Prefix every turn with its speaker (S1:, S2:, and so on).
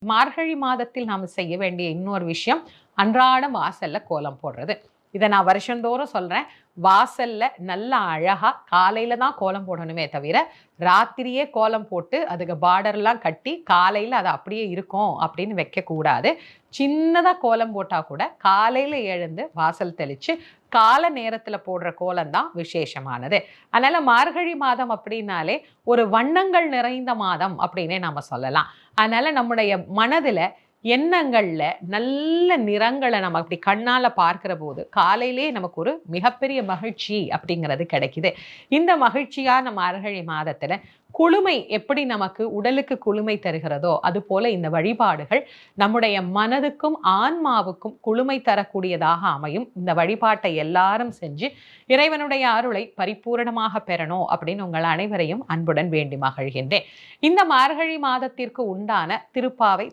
S1: மார்கழி மாதத்தில் நாம் செய்ய வேண்டிய இன்னொரு விஷயம் அன்றாடம் வாசல்ல கோலம் போடுறது. இதை நான் வருஷந்தோறும் சொல்றேன். வாசல்ல நல்ல அழகா காலையில தான் கோலம் போடணுமே தவிர, ராத்திரியே கோலம் போட்டு அதுக்கு பார்டர்லாம் கட்டி காலையில அது அப்படியே இருக்கும் அப்படின்னு வைக்கக்கூடாது. சின்னதா கோலம் போட்டா கூட காலையில எழுந்து வாசல் தெளிச்சு கால நேரத்துல போடுற கோலம் தான் விசேஷமானது. அதனால மார்கழி மாதம் அப்படின்னாலே ஒரு வண்ணங்கள் நிறைந்த மாதம் அப்படின்னே நாம சொல்லலாம். அதனால நம்முடைய மனதுல எண்ணங்கள்ல நல்ல நிறங்களை நம்ம அப்படி கண்ணால பார்க்கிற போது காலையிலே நமக்கு ஒரு மிகப்பெரிய மகிழ்ச்சி அப்படிங்கிறது கிடைக்குது. இந்த மகிழ்ச்சியான மார்கழி மாதத்துல குளுமை எப்படி நமக்கு உடலுக்கு குளுமை தருகிறதோ அது போல இந்த வழிபாடுகள் நம்முடைய மனதுக்கும் ஆன்மாவுக்கும் குளுமை தரக்கூடியதாக அமையும். இந்த வழிபாட்டை எல்லாரும் செஞ்சு இறைவனுடைய அருளை பரிபூரணமாக பெறணும் அப்படின்னு உங்கள் அனைவரையும் அன்புடன் வேண்டி மகிழ்கின்றேன். இந்த மார்கழி மாதத்திற்கு உண்டான திருப்பாவை